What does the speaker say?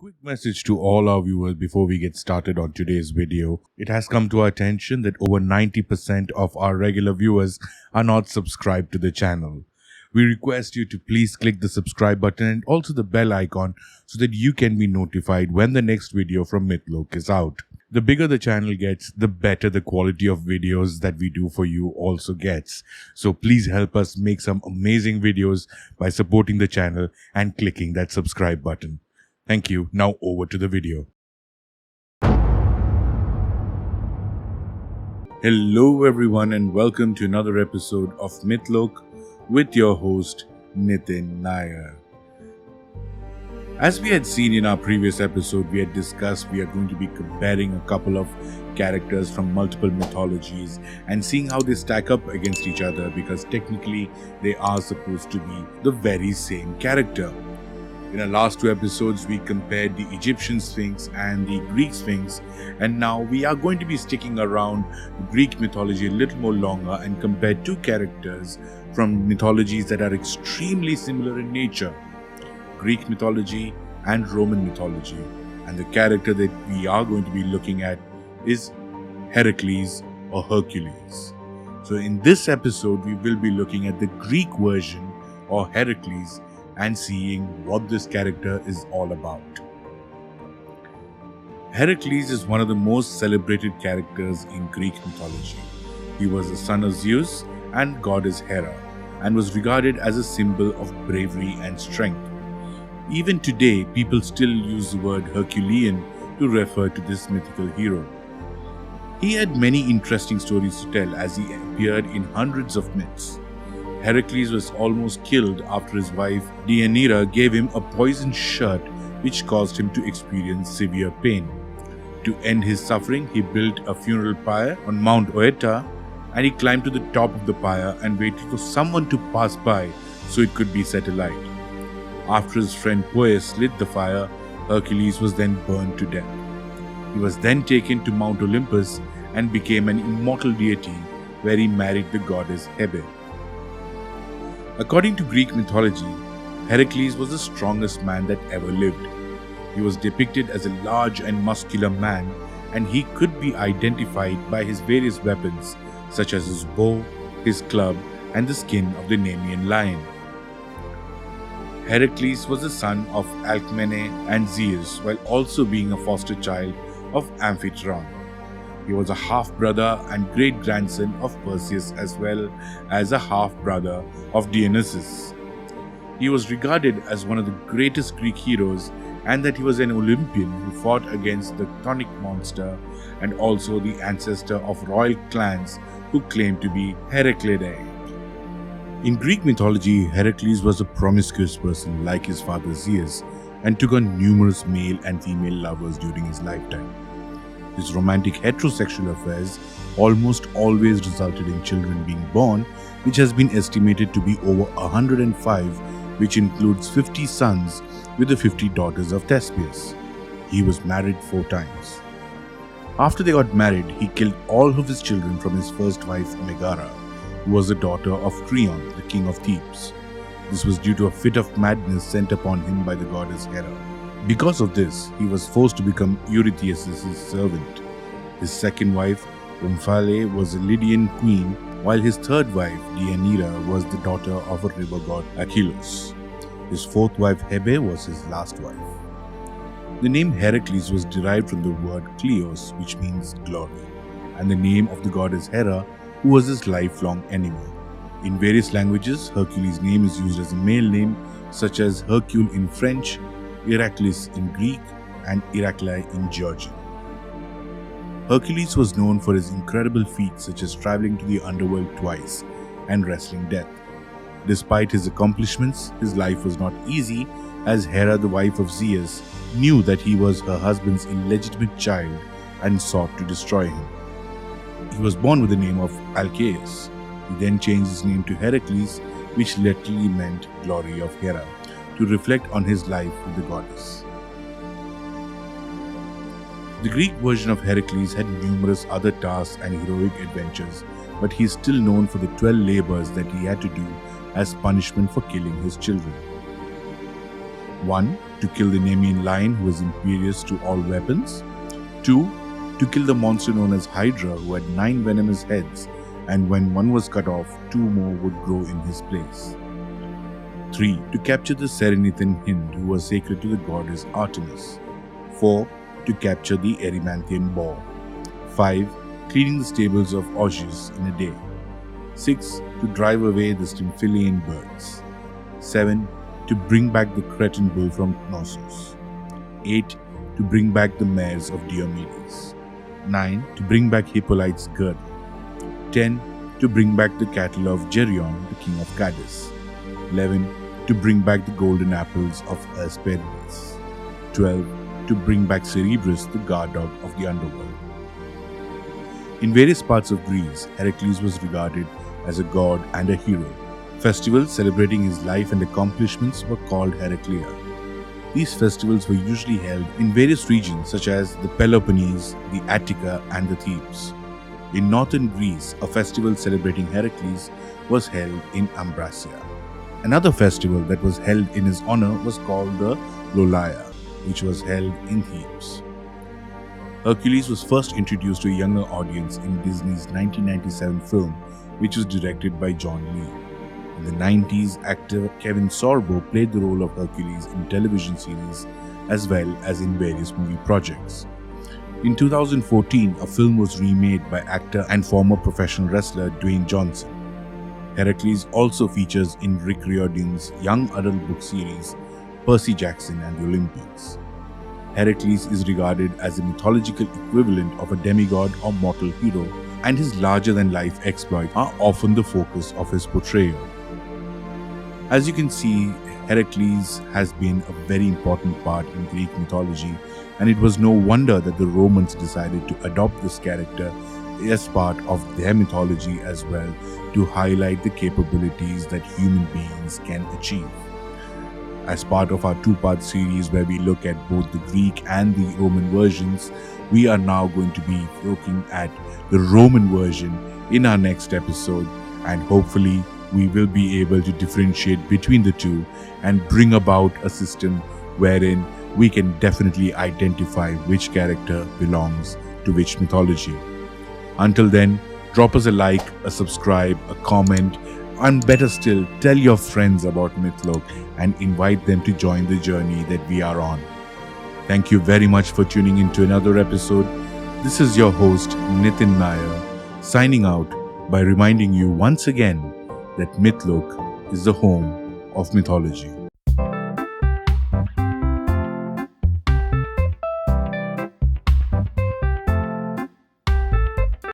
Quick message to all our viewers before we get started on today's video. It has come to our attention that over 90% of our regular viewers are not subscribed to the channel. We request you to please click the subscribe button and also the bell icon so that you can be notified when the next video from Mythology is out. The bigger the channel gets, the better the quality of videos that we do for you also gets. So please help us make some amazing videos by supporting the channel and clicking that subscribe button. Thank you. Now over to the video. Hello everyone and welcome to another episode of Mythology with your host Nitin Nair. As we had seen in our previous episode, we had discussed we are going to be comparing a couple of characters from multiple mythologies and seeing how they stack up against each other, because technically they are supposed to be the very same character. In our last two episodes, we compared the Egyptian Sphinx and the Greek Sphinx, and now we are going to be sticking around Greek mythology a little more longer and compare two characters from mythologies that are extremely similar in nature: Greek mythology and Roman mythology. And the character that we are going to be looking at is Heracles or Hercules. So in this episode, we will be looking at the Greek version or Heracles and seeing what this character is all about. Heracles is one of the most celebrated characters in Greek mythology. He was the son of Zeus and goddess Hera, and was regarded as a symbol of bravery and strength. Even today, people still use the word Herculean to refer to this mythical hero. He had many interesting stories to tell, as he appeared in hundreds of myths. Heracles was almost killed after his wife Deianira gave him a poisoned shot which caused him to experience severe pain. To end his suffering, he built a funeral pyre on Mount Oeta, and he climbed to the top of the pyre and waited for someone to pass by so it could be set alight. After his friend Poeas lit the fire, Hercules was then burned to death. He was then taken to Mount Olympus and became an immortal deity, where he married the goddess Hebe. According to Greek mythology, Heracles was the strongest man that ever lived. He was depicted as a large and muscular man, and he could be identified by his various weapons, such as his bow, his club, and the skin of the Nemean lion. Heracles was the son of Alcmene and Zeus, while also being a foster child of Amphitryon. He was a half-brother and great-grandson of Perseus, as well as a half-brother of Dionysus. He was regarded as one of the greatest Greek heroes, and that he was an Olympian who fought against the Chthonic monster, and also the ancestor of royal clans who claimed to be Heraclidae. In Greek mythology, Heracles was a promiscuous person like his father Zeus, and took on numerous male and female lovers during his lifetime. His romantic heterosexual affairs almost always resulted in children being born, which has been estimated to be over 105, which includes 50 sons with the 50 daughters of Thespius. He was married 4 times. After they got married, he killed all of his children from his first wife Megara, who was the daughter of Creon, the king of Thebes. This was due to a fit of madness sent upon him by the goddess Hera. Because of this, he was forced to become Eurystheus' servant. His second wife, Omphale, was a Lydian queen, while his third wife, Deianira, was the daughter of a river god Achilles. His fourth wife, Hebe, was his last wife. The name Heracles was derived from the word Kleos, which means glory, and the name of the goddess Hera, who was his lifelong enemy. In various languages, Hercules' name is used as a male name, such as Hercule in French, Heracles in Greek, and Heraclei in Georgian. Hercules was known for his incredible feats, such as traveling to the underworld twice and wrestling death. Despite his accomplishments, his life was not easy, as Hera, the wife of Zeus, knew that he was her husband's illegitimate child and sought to destroy him. He was born with the name of Alcmene. He then changed his name to Heracles, which literally meant glory of Hera, to reflect on his life with the goddess. The Greek version of Heracles had numerous other tasks and heroic adventures, but he is still known for the 12 labors that he had to do as punishment for killing his children. 1. to kill the Nemean lion who was imperious to all weapons. 2. To kill the monster known as Hydra who had 9 venomous heads, and when one was cut off, 2 more would grow in his place. 3. To capture the Serenithan Hind who was sacred to the goddess Artemis. 4. To capture the Erymanthian boar. 5. Cleaning the stables of Augeas in a day. 6. To drive away the Stymphalian birds. 7. To bring back the Cretan bull from Knossos. 8. To bring back the mares of Diomedes. 9. To bring back Hippolyte's girdle. 10. To bring back the cattle of Geryon, the king of Cadiz. 11. To bring back the golden apples of Hesperides. 12. To bring back Cerberus, the guard dog of the underworld. In various parts of Greece, Heracles was regarded as a god and a hero. Festivals celebrating his life and accomplishments were called Heraclea. These festivals were usually held in various regions such as the Peloponnese, the Attica, and the Thebes. In northern Greece, a festival celebrating Heracles was held in Ambracia. Another festival that was held in his honor was called the Lolaia, which was held in Thebes. Hercules was first introduced to a younger audience in Disney's 1997 film, which was directed by John Lee. In the 90s, actor Kevin Sorbo played the role of Hercules in television series as well as in various movie projects. In 2014, a film was remade by actor and former professional wrestler Dwayne Johnson. Heracles also features in Rick Riordan's young adult book series, Percy Jackson and the Olympians. Heracles is regarded as the mythological equivalent of a demigod or mortal hero, and his larger-than-life exploits are often the focus of his portrayal. As you can see, Heracles has been a very important part in Greek mythology, and it was no wonder that the Romans decided to adopt this character as part of their mythology as well, to highlight the capabilities that human beings can achieve. As part of our 2-part series where we look at both the Greek and the Roman versions, we are now going to be looking at the Roman version in our next episode, and hopefully we will be able to differentiate between the two and bring about a system wherein we can definitely identify which character belongs to which mythology. Until then, drop us a like, a subscribe, a comment, and better still, tell your friends about Mythloke and invite them to join the journey that we are on. Thank you very much for tuning in to another episode. This is your host, Nitin Nair, signing out by reminding you once again that Mythloke is the home of mythology.